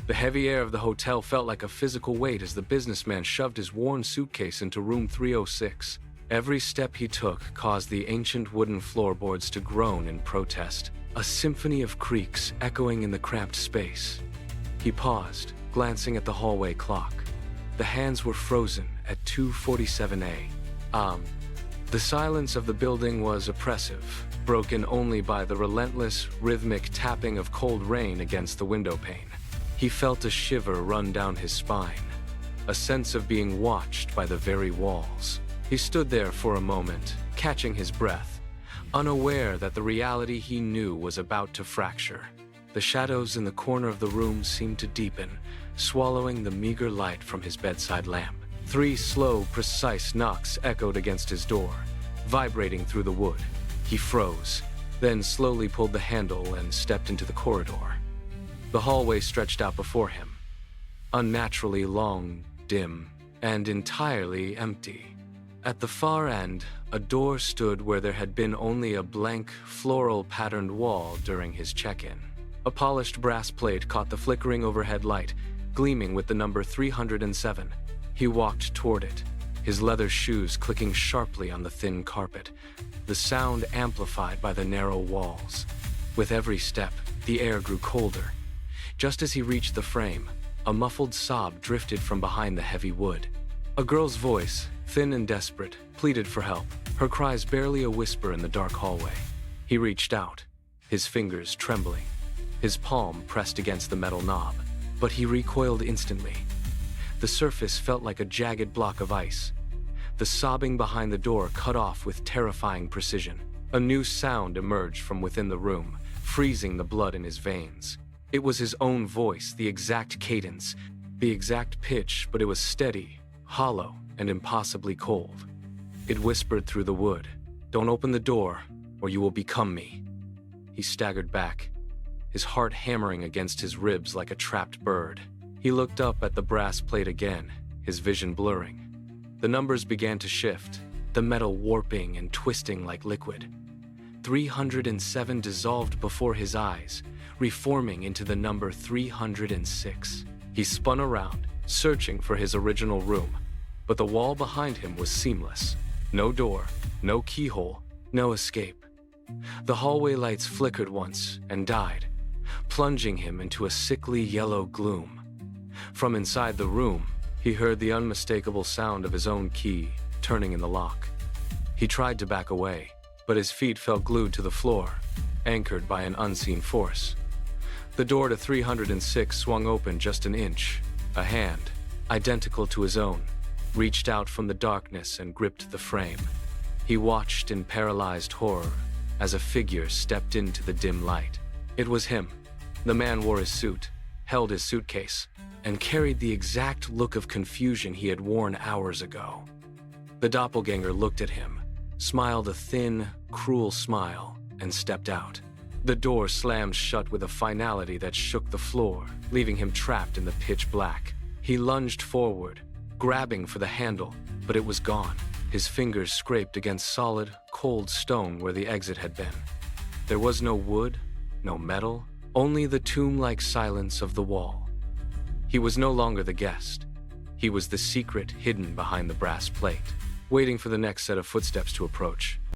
The heavy air of the hotel felt like a physical weight as the businessman shoved his worn suitcase into room 306. Every step he took caused the ancient wooden floorboards to groan in protest, a symphony of creaks echoing in the cramped space. He paused, glancing at the hallway clock. The hands were frozen at 2:47 a.m. The silence of the building was oppressive, broken only by the relentless, rhythmic tapping of cold rain against the window pane. He felt a shiver run down his spine, a sense of being watched by the very walls. He stood there for a moment, catching his breath, unaware that the reality he knew was about to fracture. The shadows in the corner of the room seemed to deepen, swallowing the meager light from his bedside lamp. 3 slow, precise knocks echoed against his door, vibrating through the wood. He froze, then slowly pulled the handle and stepped into the corridor. The hallway stretched out before him, unnaturally long, dim, and entirely empty. At the far end, a door stood where there had been only a blank, floral-patterned wall during his check-in. A polished brass plate caught the flickering overhead light, gleaming with the number 307. He walked toward it, his leather shoes clicking sharply on the thin carpet, the sound amplified by the narrow walls. With every step, the air grew colder. Just as he reached the frame, a muffled sob drifted from behind the heavy wood. A girl's voice, thin and desperate, pleaded for help, her cries barely a whisper in the dark hallway. He reached out, his fingers trembling, his palm pressed against the metal knob, but he recoiled instantly. The surface felt like a jagged block of ice. The sobbing behind the door cut off with terrifying precision. A new sound emerged from within the room, freezing the blood in his veins. It was his own voice, the exact cadence, the exact pitch, but it was steady, hollow, and impossibly cold. It whispered through the wood, "Don't open the door, or you will become me." He staggered back, his heart hammering against his ribs like a trapped bird. He looked up at the brass plate again, his vision blurring. The numbers began to shift, the metal warping and twisting like liquid. 307 dissolved before his eyes, reforming into the number 306. He spun around, searching for his original room, but the wall behind him was seamless. No door, no keyhole, no escape. The hallway lights flickered once and died, plunging him into a sickly yellow gloom. From inside the room, he heard the unmistakable sound of his own key turning in the lock. He tried to back away, but his feet felt glued to the floor, anchored by an unseen force. The door to 306 swung open just an inch. A hand, identical to his own, reached out from the darkness and gripped the frame. He watched in paralyzed horror as a figure stepped into the dim light. It was him. The man wore his suit, held his suitcase, and carried the exact look of confusion he had worn hours ago. The doppelganger looked at him, smiled a thin, cruel smile, and stepped out. The door slammed shut with a finality that shook the floor, leaving him trapped in the pitch black. He lunged forward, grabbing for the handle, but it was gone. His fingers scraped against solid, cold stone where the exit had been. There was no wood, no metal, only the tomb-like silence of the wall. He was no longer the guest. He was the secret hidden behind the brass plate, waiting for the next set of footsteps to approach.